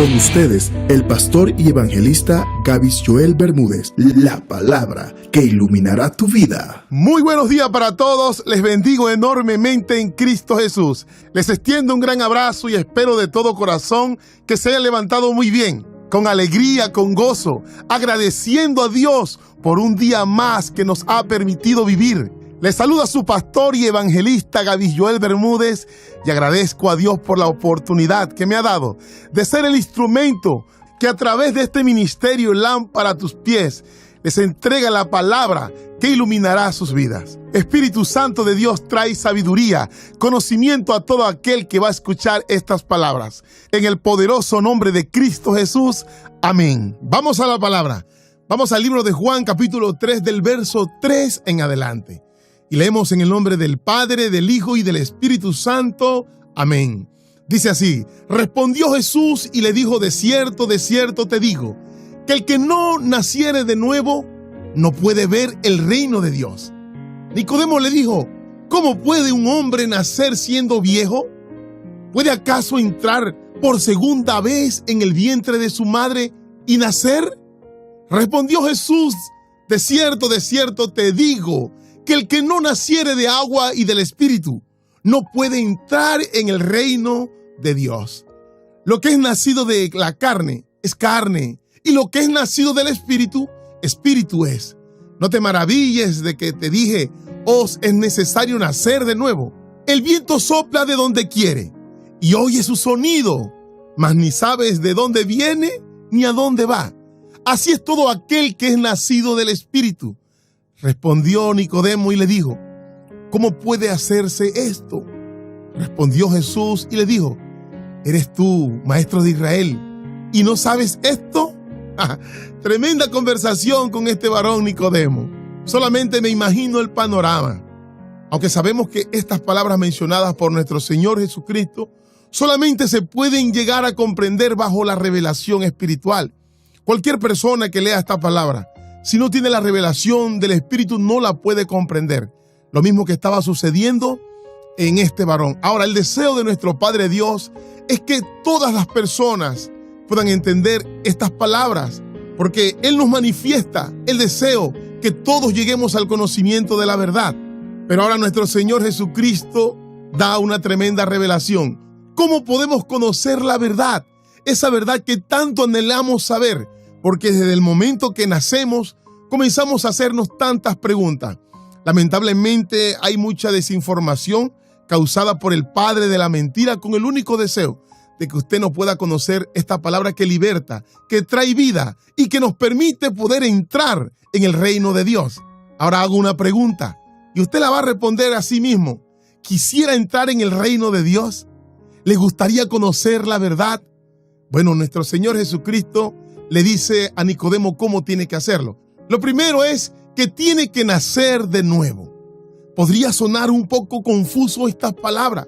Con ustedes, el pastor y evangelista Gavis Joel Bermúdez. La palabra que iluminará tu vida. Muy buenos días para todos. Les bendigo enormemente en Cristo Jesús. Les extiendo un gran abrazo y espero de todo corazón que se hayan levantado muy bien, con alegría, con gozo, agradeciendo a Dios por un día más que nos ha permitido vivir. Les saluda su pastor y evangelista Gavis Joel Bermúdez y agradezco a Dios por la oportunidad que me ha dado de ser el instrumento que a través de este ministerio Lámpara a tus pies les entrega la palabra que iluminará sus vidas. Espíritu Santo de Dios trae sabiduría, conocimiento a todo aquel que va a escuchar estas palabras. En el poderoso nombre de Cristo Jesús. Amén. Vamos a la palabra. Vamos al libro de Juan, capítulo 3, del verso 3 en adelante. Y leemos en el nombre del Padre, del Hijo y del Espíritu Santo. Amén. Dice así: respondió Jesús y le dijo: de cierto te digo, que el que no naciere de nuevo no puede ver el reino de Dios. Nicodemo le dijo: ¿cómo puede un hombre nacer siendo viejo? ¿Puede acaso entrar por segunda vez en el vientre de su madre y nacer? Respondió Jesús: de cierto te digo, que el que no naciere de agua y del Espíritu no puede entrar en el reino de Dios. Lo que es nacido de la carne es carne, y lo que es nacido del Espíritu, Espíritu es. No te maravilles de que te dije: os es necesario nacer de nuevo. El viento sopla de donde quiere, y oye su sonido, mas ni sabes de dónde viene ni a dónde va. Así es todo aquel que es nacido del Espíritu. Respondió Nicodemo y le dijo: ¿cómo puede hacerse esto? Respondió Jesús y le dijo: ¿eres tú, maestro de Israel, y no sabes esto? Tremenda conversación con este varón Nicodemo. Solamente me imagino el panorama. Aunque sabemos que estas palabras mencionadas por nuestro Señor Jesucristo solamente se pueden llegar a comprender bajo la revelación espiritual. Cualquier persona que lea esta palabra, si no tiene la revelación del Espíritu, no la puede comprender. Lo mismo que estaba sucediendo en este varón. Ahora, el deseo de nuestro Padre Dios es que todas las personas puedan entender estas palabras, porque Él nos manifiesta el deseo que todos lleguemos al conocimiento de la verdad. Pero ahora nuestro Señor Jesucristo da una tremenda revelación. ¿Cómo podemos conocer la verdad? Esa verdad que tanto anhelamos saber, porque desde el momento que nacemos comenzamos a hacernos tantas preguntas. Lamentablemente hay mucha desinformación causada por el padre de la mentira, con el único deseo de que usted no pueda conocer esta palabra que liberta, que trae vida y que nos permite poder entrar en el reino de Dios. Ahora hago una pregunta y usted la va a responder a sí mismo. ¿Quisiera entrar en el reino de Dios? ¿Le gustaría conocer la verdad? Bueno, nuestro Señor Jesucristo le dice a Nicodemo cómo tiene que hacerlo. Lo primero es que tiene que nacer de nuevo. Podría sonar un poco confuso estas palabras.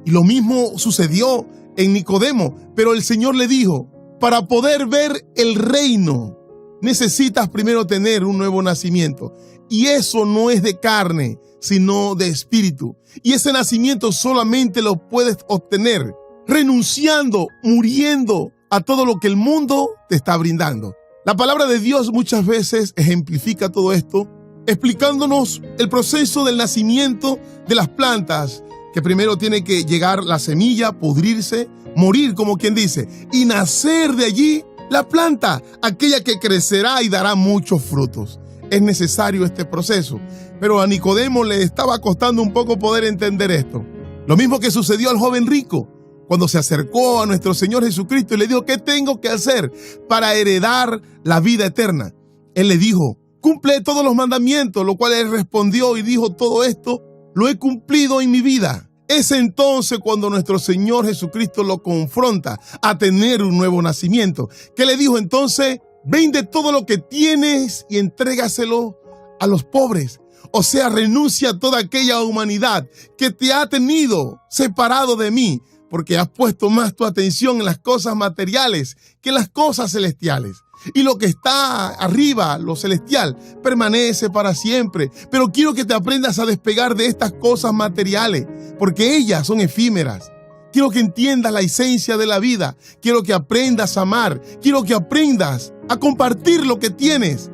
Y lo mismo sucedió en Nicodemo, pero el Señor le dijo: para poder ver el reino, necesitas primero tener un nuevo nacimiento. Y eso no es de carne, sino de espíritu. Y ese nacimiento solamente lo puedes obtener renunciando, muriendo a todo lo que el mundo te está brindando. La palabra de Dios muchas veces ejemplifica todo esto, explicándonos el proceso del nacimiento de las plantas, que primero tiene que llegar la semilla, pudrirse, morir como quien dice, y nacer de allí la planta, aquella que crecerá y dará muchos frutos. Es necesario este proceso, pero a Nicodemo le estaba costando un poco poder entender esto. Lo mismo que sucedió al joven rico, cuando se acercó a nuestro Señor Jesucristo y le dijo: ¿qué tengo que hacer para heredar la vida eterna? Él le dijo: cumple todos los mandamientos, lo cual él respondió y dijo: todo esto lo he cumplido en mi vida. Es entonces cuando nuestro Señor Jesucristo lo confronta a tener un nuevo nacimiento. ¿Qué le dijo entonces? Vende todo lo que tienes y entrégaselo a los pobres. O sea, renuncia a toda aquella humanidad que te ha tenido separado de mí, porque has puesto más tu atención en las cosas materiales que en las cosas celestiales. Y lo que está arriba, lo celestial, permanece para siempre. Pero quiero que te aprendas a despegar de estas cosas materiales, porque ellas son efímeras. Quiero que entiendas la esencia de la vida. Quiero que aprendas a amar. Quiero que aprendas a compartir lo que tienes.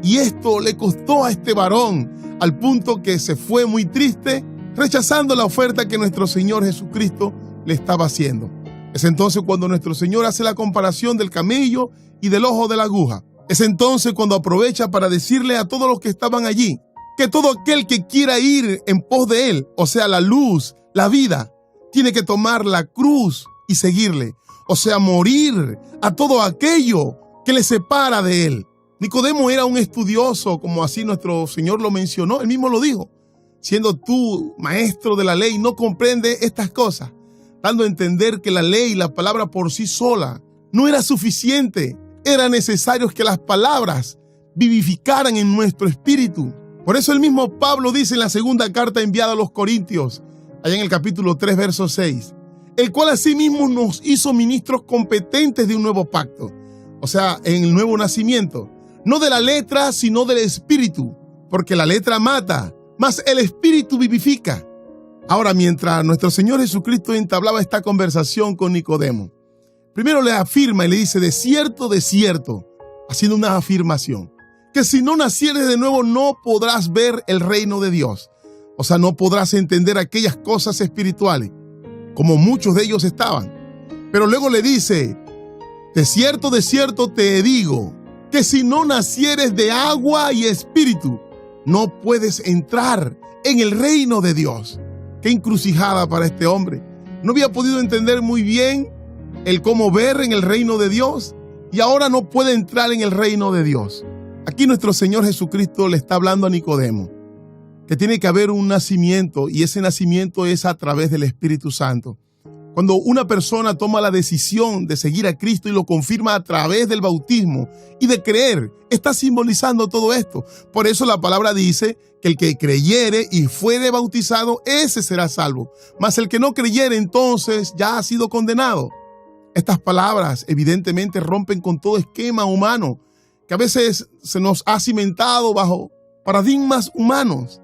Y esto le costó a este varón, al punto que se fue muy triste, rechazando la oferta que nuestro Señor Jesucristo le estaba haciendo. Es entonces cuando nuestro Señor hace la comparación del camello y del ojo de la aguja. Es entonces cuando aprovecha para decirle a todos los que estaban allí que todo aquel que quiera ir en pos de Él, o sea, la luz, la vida, tiene que tomar la cruz y seguirle, o sea, morir a todo aquello que le separa de Él. Nicodemo era un estudioso, como así nuestro Señor lo mencionó, Él mismo lo dijo. Siendo tú maestro de la ley, no comprende estas cosas, dando a entender que la ley, la palabra por sí sola, no era suficiente. Era necesario que las palabras vivificaran en nuestro espíritu. Por eso el mismo Pablo dice en la segunda carta enviada a los Corintios, allá en el capítulo 3, verso 6, el cual asimismo nos hizo ministros competentes de un nuevo pacto, o sea, en el nuevo nacimiento, no de la letra, sino del espíritu, porque la letra mata, mas el espíritu vivifica. Ahora, mientras nuestro Señor Jesucristo entablaba esta conversación con Nicodemo, primero le afirma y le dice, de cierto, haciendo una afirmación, que si no nacieres de nuevo no podrás ver el reino de Dios. O sea, no podrás entender aquellas cosas espirituales, como muchos de ellos estaban. Pero luego le dice, de cierto te digo, que si no nacieres de agua y espíritu, no puedes entrar en el reino de Dios. Qué encrucijada para este hombre. No había podido entender muy bien el cómo ver en el reino de Dios y ahora no puede entrar en el reino de Dios. Aquí nuestro Señor Jesucristo le está hablando a Nicodemo que tiene que haber un nacimiento y ese nacimiento es a través del Espíritu Santo. Cuando una persona toma la decisión de seguir a Cristo y lo confirma a través del bautismo y de creer, está simbolizando todo esto. Por eso la palabra dice que el que creyere y fuere bautizado, ese será salvo. Mas el que no creyere, entonces ya ha sido condenado. Estas palabras evidentemente rompen con todo esquema humano que a veces se nos ha cimentado bajo paradigmas humanos.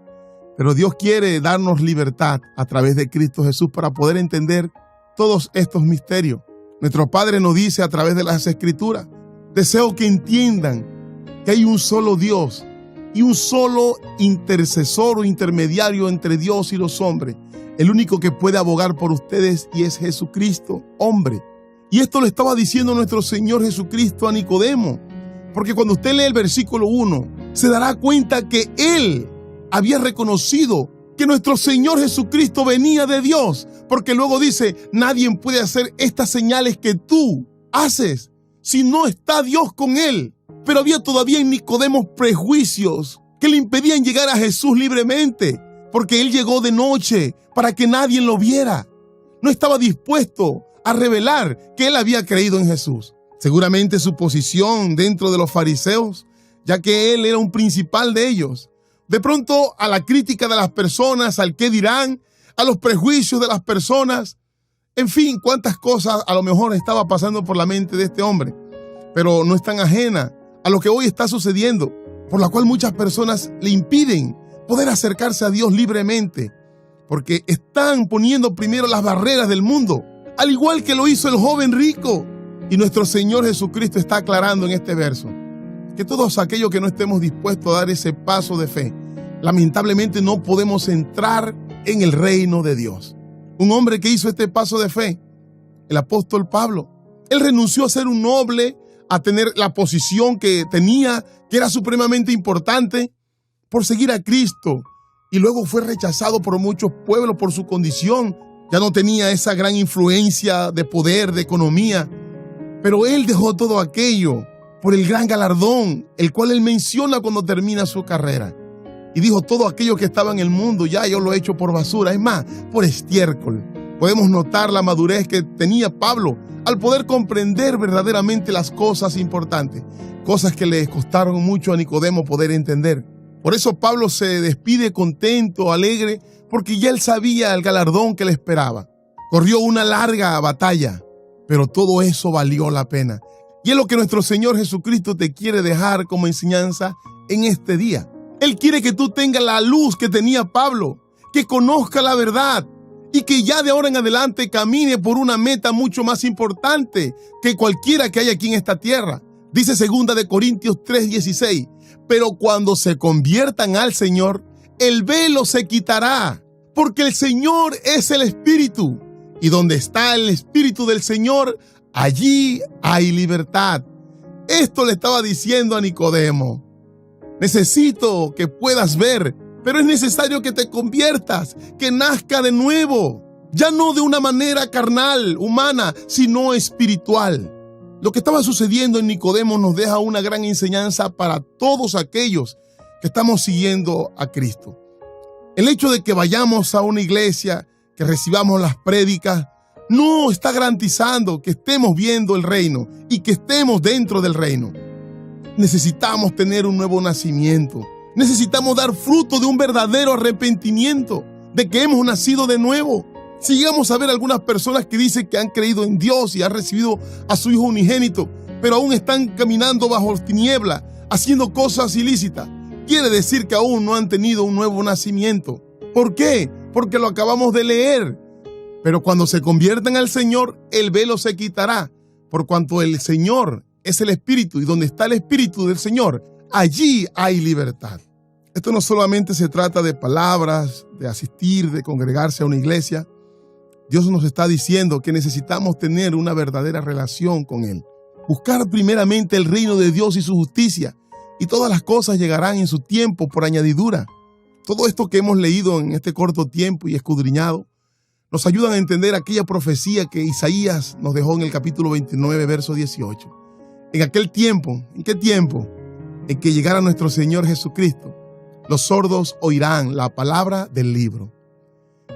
Pero Dios quiere darnos libertad a través de Cristo Jesús para poder entender todos estos misterios. Nuestro Padre nos dice a través de las Escrituras, deseo que entiendan que hay un solo Dios y un solo intercesor o intermediario entre Dios y los hombres, el único que puede abogar por ustedes y es Jesucristo, hombre. Y esto le estaba diciendo nuestro Señor Jesucristo a Nicodemo, porque cuando usted lee el versículo 1, se dará cuenta que Él había reconocido que nuestro Señor Jesucristo venía de Dios, porque luego dice, nadie puede hacer estas señales que tú haces si no está Dios con Él. Pero había todavía en Nicodemo prejuicios que le impedían llegar a Jesús libremente, porque Él llegó de noche para que nadie lo viera. No estaba dispuesto a revelar que Él había creído en Jesús. Seguramente su posición dentro de los fariseos, ya que Él era un principal de ellos. De pronto a la crítica de las personas, al qué dirán, a los prejuicios de las personas, en fin, cuántas cosas a lo mejor estaba pasando por la mente de este hombre, pero no es tan ajena a lo que hoy está sucediendo, por la cual muchas personas le impiden poder acercarse a Dios libremente, porque están poniendo primero las barreras del mundo, al igual que lo hizo el joven rico. Y nuestro Señor Jesucristo está aclarando en este verso que todos aquellos que no estemos dispuestos a dar ese paso de fe, lamentablemente no podemos entrar en el reino de Dios. Un hombre que hizo este paso de fe, el apóstol Pablo, él renunció a ser un noble, a tener la posición que tenía, que era supremamente importante, por seguir a Cristo. Y luego fue rechazado por muchos pueblos por su condición. Ya no tenía esa gran influencia de poder, de economía. Pero él dejó todo aquello por el gran galardón, el cual él menciona cuando termina su carrera. Y dijo, todo aquello que estaba en el mundo, ya yo lo he hecho por basura, es más, por estiércol. Podemos notar la madurez que tenía Pablo al poder comprender verdaderamente las cosas importantes, cosas que le costaron mucho a Nicodemo poder entender. Por eso Pablo se despide contento, alegre, porque ya él sabía el galardón que le esperaba. Corrió una larga batalla, pero todo eso valió la pena. Y es lo que nuestro Señor Jesucristo te quiere dejar como enseñanza en este día. Él quiere que tú tengas la luz que tenía Pablo, que conozca la verdad y que ya de ahora en adelante camine por una meta mucho más importante que cualquiera que hay aquí en esta tierra. Dice 2 de Corintios 3:16, pero cuando se conviertan al Señor, el velo se quitará, porque el Señor es el Espíritu, y donde está el Espíritu del Señor, allí hay libertad. Esto le estaba diciendo a Nicodemo. Necesito que puedas ver, pero es necesario que te conviertas, que nazca de nuevo, ya no de una manera carnal, humana, sino espiritual. Lo que estaba sucediendo en Nicodemo nos deja una gran enseñanza para todos aquellos que estamos siguiendo a Cristo. El hecho de que vayamos a una iglesia, que recibamos las prédicas, no está garantizando que estemos viendo el reino y que estemos dentro del reino. Necesitamos tener un nuevo nacimiento. Necesitamos dar fruto de un verdadero arrepentimiento, de que hemos nacido de nuevo. Si llegamos a ver algunas personas que dicen que han creído en Dios y han recibido a su Hijo unigénito, pero aún están caminando bajo tiniebla, haciendo cosas ilícitas, quiere decir que aún no han tenido un nuevo nacimiento. ¿Por qué? Porque lo acabamos de leer. Pero cuando se conviertan al Señor, el velo se quitará, por cuanto el Señor es el Espíritu, y donde está el Espíritu del Señor, allí hay libertad. Esto no solamente se trata de palabras, de asistir, de congregarse a una iglesia. Dios nos está diciendo que necesitamos tener una verdadera relación con Él. Buscar primeramente el reino de Dios y su justicia, y todas las cosas llegarán en su tiempo por añadidura. Todo esto que hemos leído en este corto tiempo y escudriñado nos ayudan a entender aquella profecía que Isaías nos dejó en el capítulo 29, verso 18. En aquel tiempo, ¿en qué tiempo? En que llegara nuestro Señor Jesucristo, los sordos oirán la palabra del libro,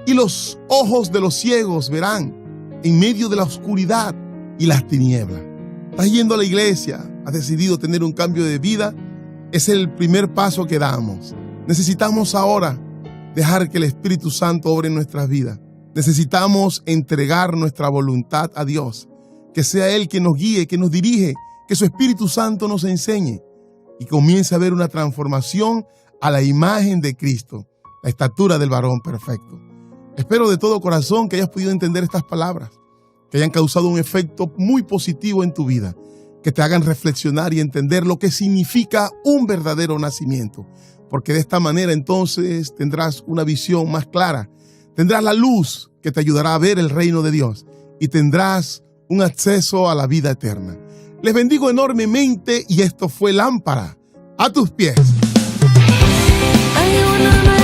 y los ojos de los ciegos verán en medio de la oscuridad y las tinieblas. Estás yendo a la iglesia, has decidido tener un cambio de vida, es el primer paso que damos. Necesitamos ahora dejar que el Espíritu Santo obre en nuestras vidas. Necesitamos entregar nuestra voluntad a Dios, que sea Él quien nos guíe, que nos dirige, que su Espíritu Santo nos enseñe y comience a ver una transformación a la imagen de Cristo, la estatura del varón perfecto. Espero de todo corazón que hayas podido entender estas palabras, que hayan causado un efecto muy positivo en tu vida, que te hagan reflexionar y entender lo que significa un verdadero nacimiento, porque de esta manera entonces tendrás una visión más clara, tendrás la luz que te ayudará a ver el reino de Dios y tendrás un acceso a la vida eterna. Les bendigo enormemente y esto fue Lámpara a tus pies. Hay una